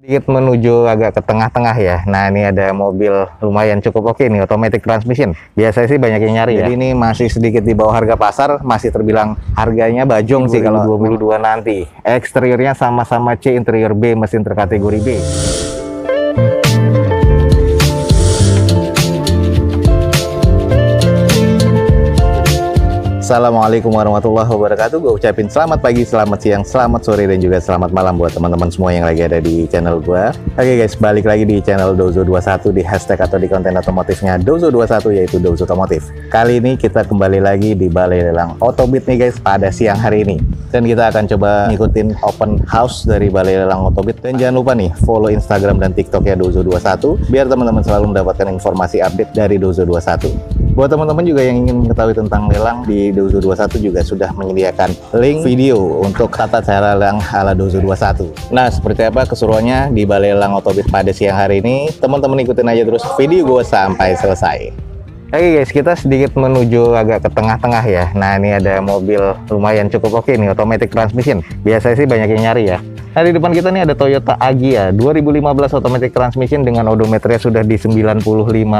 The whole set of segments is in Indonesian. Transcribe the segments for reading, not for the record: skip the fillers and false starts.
Sedikit menuju agak ke tengah-tengah ya. Nah, ini ada mobil lumayan cukup oke nih, automatic transmission. Biasanya sih banyak yang nyari ya. Jadi ini masih sedikit di bawah harga pasar, masih terbilang harganya bajong sih kalau 2022 nanti. Eksteriornya sama-sama C, interior B, mesin terkategori B. Assalamualaikum warahmatullahi wabarakatuh. Gue ucapin selamat pagi, selamat siang, selamat sore, dan juga selamat malam buat teman-teman semua yang lagi ada di channel gue. Oke guys, balik lagi di channel Dozo21 di hashtag atau di konten otomotifnya Dozo21, yaitu Dozo Otomotif. Kali ini kita kembali lagi di Balai Lelang Otobit nih guys pada siang hari ini. Dan kita akan coba ngikutin open house dari Balai Lelang Otobit. Dan jangan lupa nih follow Instagram dan TikToknya Dozo21 biar teman-teman selalu mendapatkan informasi update dari Dozo21. Buat teman-teman juga yang ingin mengetahui tentang lelang, di Dozo21 juga sudah menyediakan link video untuk tata cara lelang ala Dozo21. Nah, seperti apa keseruannya di Balai Lelang Otobit pada siang hari ini? Teman-teman ikutin aja terus video gue sampai selesai. Oke guys, kita sedikit menuju agak ke tengah-tengah ya. Nah, ini ada mobil lumayan cukup oke nih, automatic transmission. Biasanya sih banyak yang nyari ya. Nah, di depan kita nih ada Toyota Agya 2015 automatic transmission dengan odometernya sudah di 95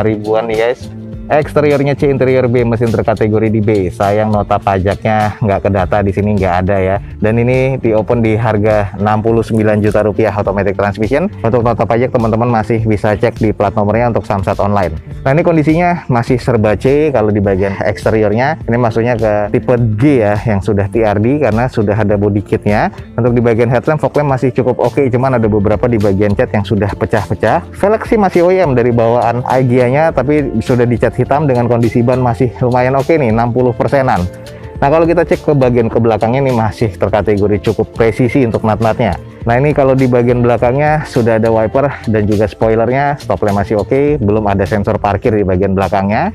ribuan nih guys. Eksteriornya C, interior B, mesin terkategori di B. Sayang nota pajaknya nggak kedata di sini, nggak ada ya. Dan ini di open di harga 69 juta rupiah automatic transmission. Untuk nota pajak teman-teman masih bisa cek di plat nomornya untuk Samsat online. Nah, ini kondisinya masih serba C kalau di bagian eksteriornya. Ini maksudnya ke tipe G ya, yang sudah TRD karena sudah ada body kitnya. Untuk di bagian headlamp, fog lamp masih cukup oke, cuman ada beberapa di bagian cat yang sudah pecah-pecah. Velg sih masih OEM dari bawaan Agya-nya, tapi sudah dicat hitam dengan kondisi ban masih lumayan oke nih, 60%-an. Nah, kalau kita cek ke bagian ke belakangnya ini masih terkategori cukup presisi untuk nut-nutnya. Nah, ini kalau di bagian belakangnya sudah ada wiper dan juga spoilernya, stop lamp masih oke, belum ada sensor parkir di bagian belakangnya.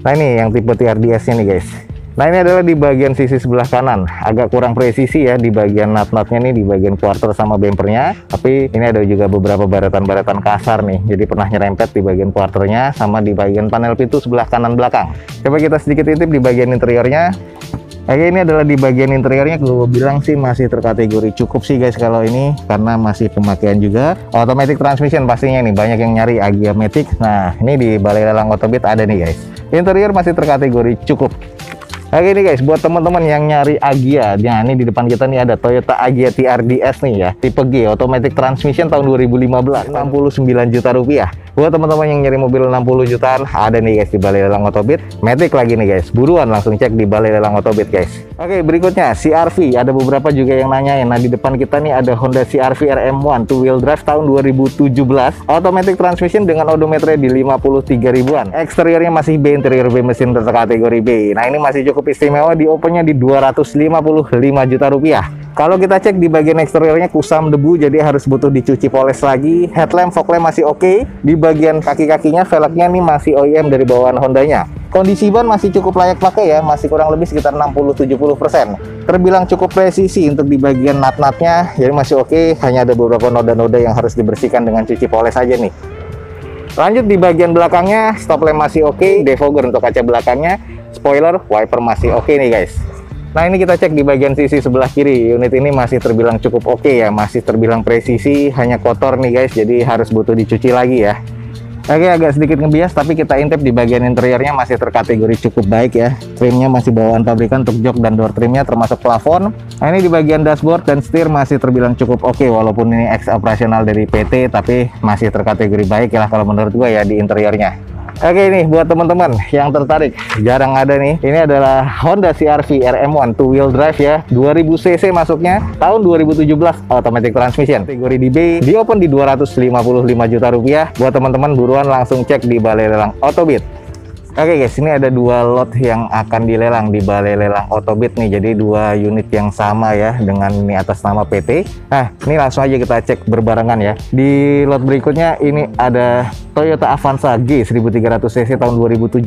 Nah, ini yang tipe TRDS-nya nih guys. Nah, ini adalah di bagian sisi sebelah kanan, agak kurang presisi ya di bagian nut-nutnya nih, di bagian quarter sama bempernya. Tapi ini ada juga beberapa baratan-baratan kasar nih, jadi pernah nyerempet di bagian quarternya sama di bagian panel pintu sebelah kanan belakang. Coba kita sedikit intip di bagian interiornya. Oke, ini adalah di bagian interiornya, gue bilang sih masih terkategori cukup sih guys kalau ini, karena masih pemakaian juga. Automatic transmission pastinya nih, banyak yang nyari Agya Matic. Nah, ini di Balai Lelang Otobit ada nih guys. Interior masih terkategori cukup. Oke nih guys, buat teman-teman yang nyari Agya, nah ini di depan kita nih ada Toyota Agya TRDS nih ya, tipe G, automatic transmission tahun 2015, 69 juta rupiah. Buat teman-teman yang nyari mobil 60 jutaan, ada nih guys di Balai Lelang Otobit. Matic lagi nih guys, buruan langsung cek di Balai Lelang Otobit guys. Oke, berikutnya CR-V, ada beberapa juga yang nanyain. Nah, di depan kita nih ada Honda CR-V RM1 2 wheel drive tahun 2017, automatic transmission dengan odometernya di 53 ribuan. Eksteriornya masih B, interior B, mesin terkategori B. Nah, ini masih cukup istimewa, di opennya di 255 juta rupiah. Kalau kita cek di bagian eksteriornya kusam debu, jadi harus butuh dicuci poles lagi. Headlamp, fog lamp masih oke. Di bagian kaki-kakinya, velgnya nih masih OEM dari bawaan Hondanya. Kondisi ban masih cukup layak pakai ya, masih kurang lebih sekitar 60-70%. Terbilang cukup presisi untuk di bagian nut-nutnya, jadi masih oke. Hanya ada beberapa noda-noda yang harus dibersihkan dengan cuci poles aja nih. Lanjut di bagian belakangnya, stop lamp masih oke, defogger untuk kaca belakangnya, spoiler, wiper masih oke nih guys. Nah, ini kita cek di bagian sisi sebelah kiri. Unit ini masih terbilang cukup oke ya, masih terbilang presisi, hanya kotor nih guys, jadi harus butuh dicuci lagi ya. Oke, agak sedikit ngebias, tapi kita intip di bagian interiornya masih terkategori cukup baik ya. Trimnya masih bawaan pabrikan untuk jok dan door trimnya termasuk plafon. Nah, ini di bagian dashboard dan setir masih terbilang cukup oke, walaupun ini ex operasional dari PT, tapi masih terkategori baik ya kalau menurut gue ya di interiornya. Oke nih, buat teman-teman yang tertarik, jarang ada nih, ini adalah Honda CR-V RM1 2 wheel drive ya, 2000 cc masuknya, tahun 2017, automatic transmission, kategori di B, di open di 255 juta rupiah. Buat teman-teman buruan langsung cek di Balai Lelang Otobit. Oke guys, ini ada dua lot yang akan dilelang di Balai Lelang Otobit nih, jadi dua unit yang sama ya, dengan ini atas nama PT. Nah, ini langsung aja kita cek berbarengan ya. Di lot berikutnya ini ada Toyota Avanza G 1300 cc tahun 2017,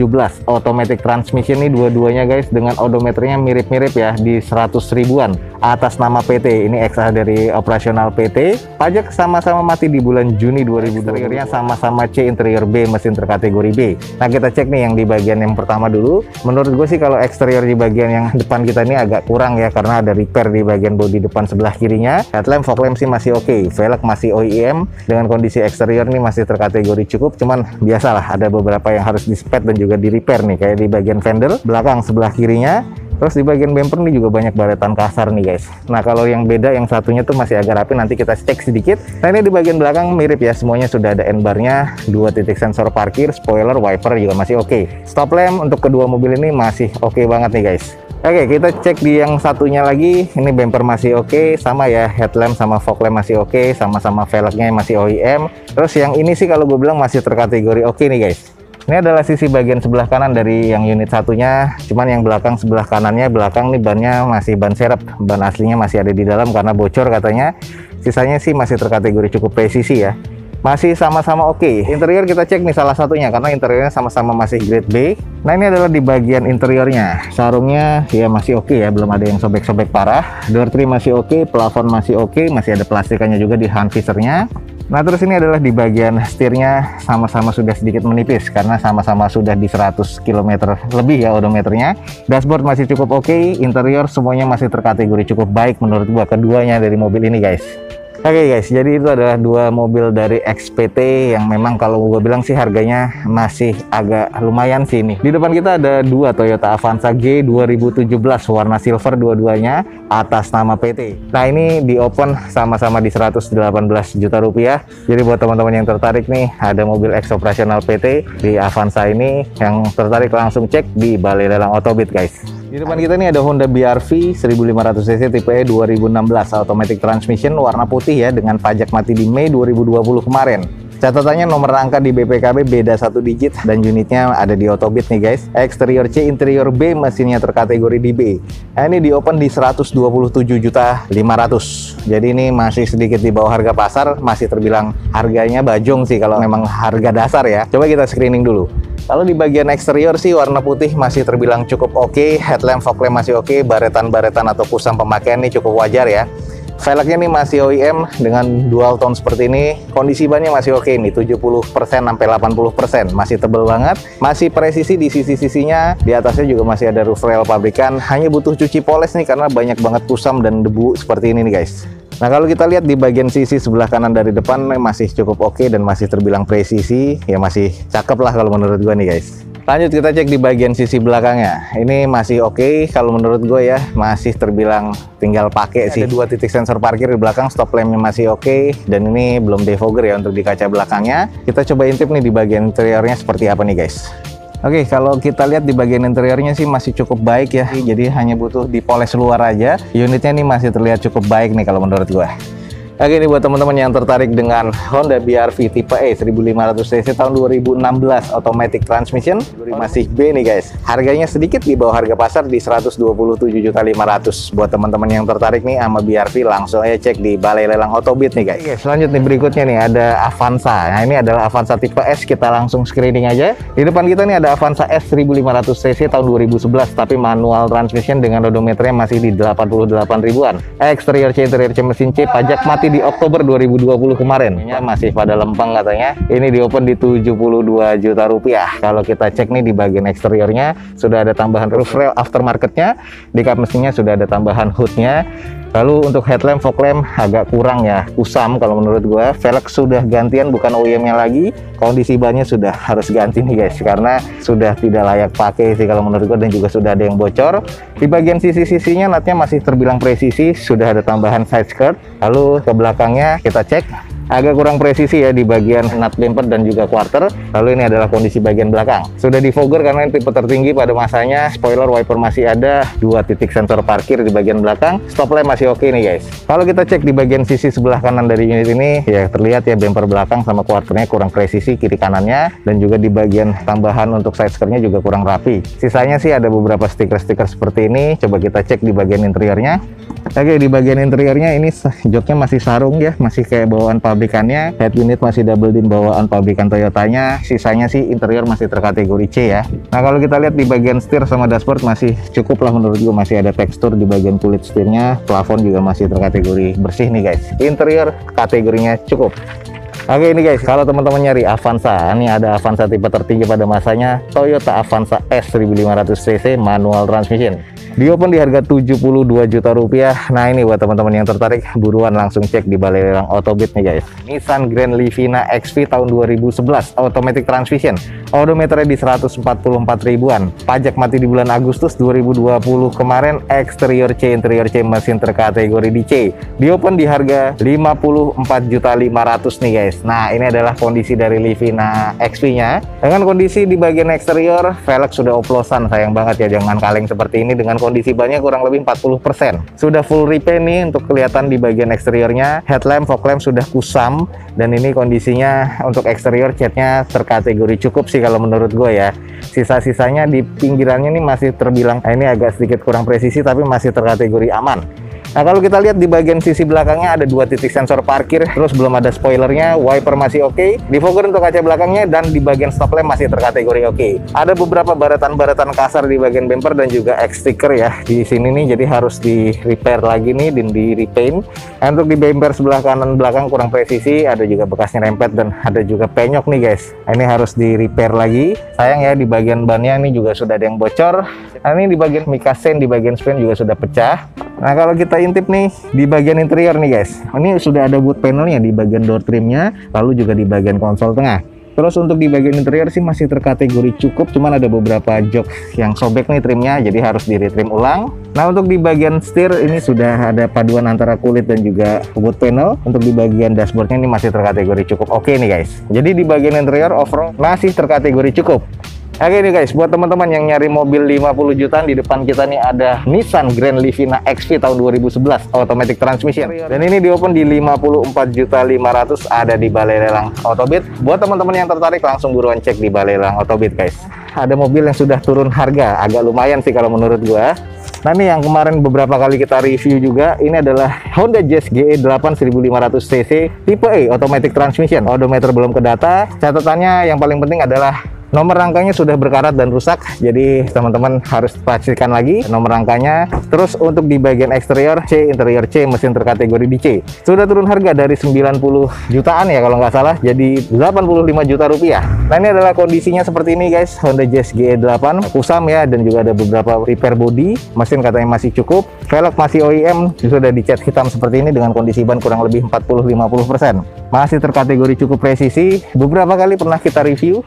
automatic transmission nih dua-duanya guys, dengan odometernya mirip-mirip ya, di 100 ribuan, atas nama PT. Ini XA dari operasional PT. Pajak sama-sama mati di bulan Juni 2020. Interiornya sama-sama C, interior B, mesin terkategori B. Nah, kita cek nih yang yang di bagian yang pertama dulu. Menurut gue sih kalau eksterior di bagian yang depan kita ini agak kurang ya, karena ada repair di bagian bodi depan sebelah kirinya. Headlamp, fog lamp sih masih oke. Velg masih OEM dengan kondisi eksterior nih masih terkategori cukup. Cuman biasalah ada beberapa yang harus dispet dan juga di repair nih, kayak di bagian fender belakang sebelah kirinya. Terus di bagian bumper nih juga banyak baretan kasar nih guys. Nah kalau yang beda yang satunya tuh masih agak rapi, nanti kita cek sedikit. Nah ini di bagian belakang mirip ya, semuanya sudah ada N-bar-nya, 2 titik sensor parkir, spoiler, wiper juga masih oke. Stop lamp untuk kedua mobil ini masih oke banget nih guys. Oke, kita cek di yang satunya lagi. Ini bumper masih oke, sama ya, headlamp sama fog lamp masih oke, sama-sama velgnya masih OEM. Terus yang ini sih kalau gue bilang masih terkategori oke nih guys. Ini adalah sisi bagian sebelah kanan dari yang unit satunya, cuman yang belakang sebelah kanannya, belakang nih bannya masih ban serep, ban aslinya masih ada di dalam karena bocor katanya. Sisanya sih masih terkategori cukup presisi ya, masih sama-sama oke. Interior kita cek nih salah satunya, karena interiornya sama-sama masih grade B. Nah ini adalah di bagian interiornya, sarungnya ya masih oke ya, belum ada yang sobek-sobek parah. Door trim masih oke, plafon masih oke, masih ada plastikannya juga di hand visor-nya. Nah terus ini adalah di bagian setirnya, sama-sama sudah sedikit menipis karena sama-sama sudah di 100 km lebih ya odometernya. Dashboard masih cukup oke, interior semuanya masih terkategori cukup baik menurut gua, keduanya dari mobil ini guys. Oke guys, jadi itu adalah dua mobil dari XPT yang memang kalau gue bilang sih harganya masih agak lumayan sih nih. Di depan kita ada dua Toyota Avanza G 2017 warna silver dua-duanya atas nama PT. Nah ini di open sama-sama di 118 juta rupiah. Jadi buat teman-teman yang tertarik nih, ada mobil X operasional PT di Avanza ini, yang tertarik langsung cek di Balai Lelang Autobit guys. Di depan kita nih ada Honda BR-V 1500 cc tipe E 2016 automatic transmission warna putih ya, dengan pajak mati di Mei 2020 kemarin. Catatannya nomor rangka di BPKB beda 1 digit dan unitnya ada di Autobit nih guys. Eksterior C, interior B, mesinnya terkategori di B. Nah ini di open di 127.500.000. Jadi ini masih sedikit di bawah harga pasar, masih terbilang harganya bajong sih kalau memang harga dasar ya. Coba kita screening dulu. Kalau di bagian eksterior sih warna putih masih terbilang cukup oke, headlamp, fog lamp masih oke, baretan-baretan atau kusam pemakaian ini cukup wajar ya. Velgnya nih masih OEM dengan dual tone seperti ini. Kondisi bannya masih oke nih, 70% sampai 80%, masih tebel banget, masih presisi di sisi-sisinya. Di atasnya juga masih ada roof rail pabrikan, hanya butuh cuci poles nih karena banyak banget kusam dan debu seperti ini nih guys. Nah kalau kita lihat di bagian sisi sebelah kanan dari depan masih cukup oke dan masih terbilang presisi ya, masih cakep lah kalau menurut gua nih guys. Lanjut kita cek di bagian sisi belakangnya. Ini masih oke kalau menurut gue ya, masih terbilang tinggal pakai sih. Ada 2 titik sensor parkir di belakang, stop lampnya masih oke, dan ini belum defogger ya untuk di kaca belakangnya. Kita coba intip nih di bagian interiornya seperti apa nih guys. Oke, kalau kita lihat di bagian interiornya sih masih cukup baik ya, jadi hanya butuh dipoles luar aja. Unitnya nih masih terlihat cukup baik nih kalau menurut gue. Oke, ini buat teman-teman yang tertarik dengan Honda BR-V tipe E 1500 cc tahun 2016 automatic transmission, masih B nih guys. Harganya sedikit di bawah harga pasar di 127.500.000. Buat teman-teman yang tertarik nih sama BR-V, langsung aja cek di Balai Lelang Autobit nih guys. Oke, selanjut nih berikutnya nih ada Avanza. Nah ini adalah Avanza tipe S, kita langsung screening aja. Di depan kita nih ada Avanza S 1500 cc tahun 2011 tapi manual transmission dengan odometernya masih di 88 ribuan. Eksterior C, interior C, mesin C, pajak mati di Oktober 2020 kemarin. Masih pada lempeng katanya. Ini di open di 72 juta rupiah. Kalau kita cek nih di bagian eksteriornya sudah ada tambahan roof rail aftermarketnya, di kap mesinnya sudah ada tambahan hoodnya. Lalu untuk headlamp, fog lamp agak kurang ya, kusam kalau menurut gua. Velg sudah gantian, bukan OEM-nya lagi. Kondisi bannya sudah harus ganti nih guys, karena sudah tidak layak pakai sih kalau menurut gua, dan juga sudah ada yang bocor. Di bagian sisi-sisinya natnya masih terbilang presisi, sudah ada tambahan side skirt. Lalu ke belakangnya kita cek, agak kurang presisi ya di bagian nut bumper dan juga quarter. Lalu ini adalah kondisi bagian belakang, sudah defogger karena ini tipe tertinggi pada masanya. Spoiler, wiper masih ada, 2 titik sensor parkir di bagian belakang, stop lamp masih oke nih guys. Kalau kita cek di bagian sisi sebelah kanan dari unit ini ya, terlihat ya bumper belakang sama quarternya kurang presisi kiri kanannya, dan juga di bagian tambahan untuk side skirtnya juga kurang rapi. Sisanya sih ada beberapa stiker-stiker seperti ini. Coba kita cek di bagian interiornya. Oke, di bagian interiornya ini joknya masih sarung ya, masih kayak bawaan pabrikannya. Head unit masih double din bawaan pabrikan Toyotanya. Sisanya sih interior masih terkategori C ya. Nah kalau kita lihat di bagian setir sama dashboard masih cukup lah menurut gue, masih ada tekstur di bagian kulit setirnya. Plafon juga masih terkategori bersih nih guys. Interior kategorinya cukup. Oke ini guys, kalau teman-teman nyari Avanza, ini ada Avanza tipe tertinggi pada masanya, Toyota Avanza S 1500 cc manual transmission. Di open di harga 72 juta rupiah. Nah ini buat teman-teman yang tertarik, buruan langsung cek di balai lelang Autobit nih guys. Nissan Grand Livina XV tahun 2011, automatic transmission, odometernya di 144 ribuan, pajak mati di bulan Agustus 2020 kemarin, eksterior C, interior C, mesin terkategori di C. Di open di harga 54.500.000 nih guys. Nah ini adalah kondisi dari Livina XV-nya. Dengan kondisi di bagian eksterior, velg sudah oplosan, sayang banget ya, jangan kaleng seperti ini. Dengan kondisi bannya kurang lebih 40%. Sudah full repaint nih untuk kelihatan di bagian eksteriornya. Headlamp, fog lamp sudah kusam, dan ini kondisinya untuk eksterior catnya terkategori cukup sih kalau menurut gue ya. Sisa-sisanya di pinggirannya nih masih terbilang ini agak sedikit kurang presisi, tapi masih terkategori aman. Nah kalau kita lihat di bagian sisi belakangnya ada 2 titik sensor parkir, terus belum ada spoilernya, wiper masih oke, defogger untuk kaca belakangnya, dan di bagian stop lamp masih terkategori oke. Ada beberapa baratan-baratan kasar di bagian bumper dan juga X sticker ya di sini nih, jadi harus di repair lagi nih dan di repaint. Nah, untuk di bumper sebelah kanan belakang kurang presisi, ada juga bekasnya rempet dan ada juga penyok nih guys. Nah, ini harus di repair lagi. Sayang ya di bagian bannya ini juga sudah ada yang bocor. Nah, ini di bagian mica sen, di bagian spring juga sudah pecah. Nah kalau kita intip nih di bagian interior nih guys, ini sudah ada wood panelnya di bagian door trimnya, lalu juga di bagian konsol tengah. Terus untuk di bagian interior sih masih terkategori cukup, cuman ada beberapa jok yang sobek nih trimnya, jadi harus di retrim ulang. Nah untuk di bagian setir ini sudah ada paduan antara kulit dan juga wood panel. Untuk di bagian dashboardnya ini masih terkategori cukup oke nih guys. Jadi di bagian interior overall masih terkategori cukup. Oke nih guys, buat teman-teman yang nyari mobil 50 jutaan, di depan kita nih ada Nissan Grand Livina XV tahun 2011 automatic transmission, dan ini di open di 54.500.000, ada di balai lelang Autobit. Buat teman-teman yang tertarik langsung buruan cek di balai lelang Autobit guys. Ada mobil yang sudah turun harga, agak lumayan sih kalau menurut gua. Nah ini yang kemarin beberapa kali kita review juga, ini adalah Honda Jazz GE8 1500 cc tipe E automatic transmission, odometer belum ke data. Catatannya yang paling penting adalah nomor rangkanya sudah berkarat dan rusak, jadi teman-teman harus pastikan lagi nomor rangkanya. Terus untuk di bagian eksterior C, interior C, mesin terkategori di C. Sudah turun harga dari 90 jutaan ya kalau nggak salah, jadi 85 juta rupiah. Nah ini adalah kondisinya seperti ini guys, Honda Jazz GE8, kusam ya, dan juga ada beberapa repair body. Mesin katanya masih cukup, velg masih OEM, sudah dicat hitam seperti ini dengan kondisi ban kurang lebih 40-50%. Masih terkategori cukup presisi, beberapa kali pernah kita review.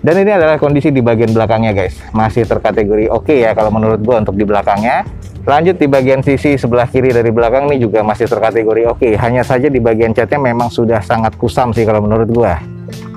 Dan ini adalah kondisi di bagian belakangnya guys, masih terkategori oke ya kalau menurut gua untuk di belakangnya. Lanjut di bagian sisi sebelah kiri dari belakang nih juga masih terkategori oke. Hanya saja di bagian catnya memang sudah sangat kusam sih kalau menurut gua.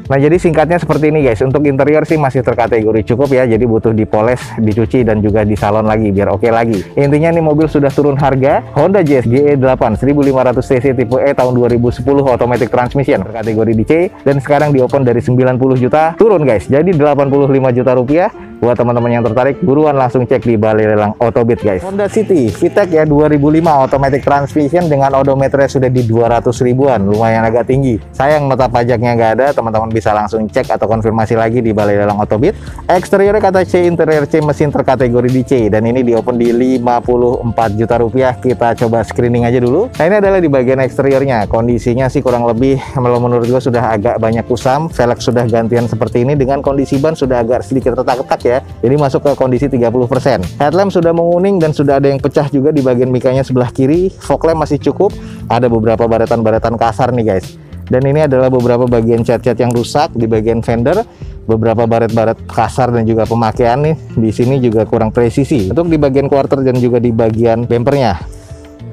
Nah jadi singkatnya seperti ini guys, untuk interior sih masih terkategori cukup ya, jadi butuh dipoles, dicuci, dan juga di salon lagi biar oke lagi. Intinya nih mobil sudah turun harga, Honda Jazz GE8 1500 cc tipe E tahun 2010 automatic transmission, kategori di C, dan sekarang di open dari 90 juta turun guys, jadi 85 juta rupiah. Buat teman-teman yang tertarik, buruan langsung cek di balai lelang Autobit guys. Honda City VTEC ya 2005 automatic transmission dengan odometernya sudah di 200 ribuan, lumayan agak tinggi. Sayang nota pajaknya nggak ada, teman-teman bisa langsung cek atau konfirmasi lagi di balai lelang Autobit. Eksteriornya kata C, interior C, mesin terkategori di C, dan ini di open di 54 juta rupiah. Kita coba screening aja dulu. Nah ini adalah di bagian eksteriornya, kondisinya sih kurang lebih menurut gue sudah agak banyak kusam, velg sudah gantian seperti ini, dengan kondisi ban sudah agak sedikit retak-retak ya, jadi masuk ke kondisi 30%. Headlamp sudah menguning dan sudah ada yang pecah juga di bagian mikanya sebelah kiri. Fog lamp masih cukup, ada beberapa baratan-baratan kasar nih guys. Dan ini adalah beberapa bagian cat-cat yang rusak di bagian fender, beberapa baret-baret kasar dan juga pemakaian nih. Di sini juga kurang presisi untuk di bagian quarter dan juga di bagian bumpernya.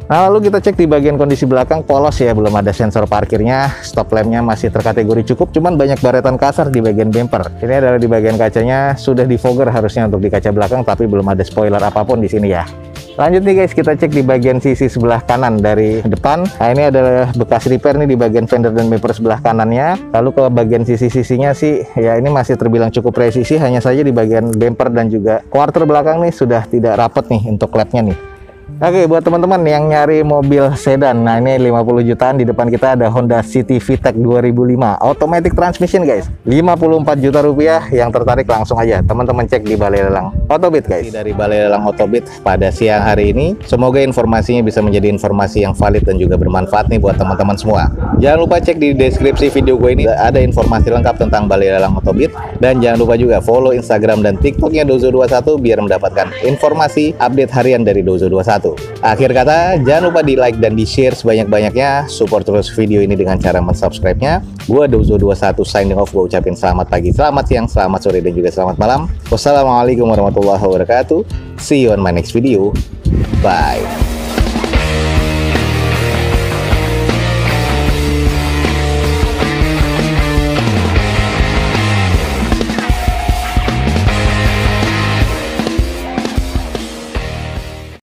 Nah lalu kita cek di bagian kondisi belakang, polos ya, belum ada sensor parkirnya, stop lampnya masih terkategori cukup, cuman banyak baretan kasar di bagian bumper. Ini adalah di bagian kacanya, sudah defogger harusnya untuk di kaca belakang, tapi belum ada spoiler apapun di sini ya. Lanjut nih guys, kita cek di bagian sisi sebelah kanan dari depan. Nah ini adalah bekas repair nih di bagian fender dan bumper sebelah kanannya. Lalu ke bagian sisi-sisinya sih ya ini masih terbilang cukup presisi, hanya saja di bagian bumper dan juga quarter belakang nih sudah tidak rapet nih untuk klepnya nih. Oke, buat teman-teman yang nyari mobil sedan, nah ini 50 jutaan, di depan kita ada Honda City VTEC 2005 automatic transmission guys, 54 juta rupiah. Yang tertarik langsung aja teman-teman cek di Balai Lelang Otobit guys. Dari Balai Lelang Otobit pada siang hari ini, semoga informasinya bisa menjadi informasi yang valid dan juga bermanfaat nih buat teman-teman semua. Jangan lupa cek di deskripsi video gue ini, ada informasi lengkap tentang Balai Lelang Otobit. Dan jangan lupa juga follow Instagram dan TikToknya Dozo21 biar mendapatkan informasi update harian dari Dozo21. Akhir kata, jangan lupa di like dan di share sebanyak-banyaknya. Support terus video ini dengan cara mensubscribe-nya. Gua Dozo21 signing off. Gue ucapin selamat pagi, selamat siang, selamat sore, dan juga selamat malam. Wassalamualaikum warahmatullahi wabarakatuh. See you on my next video. Bye.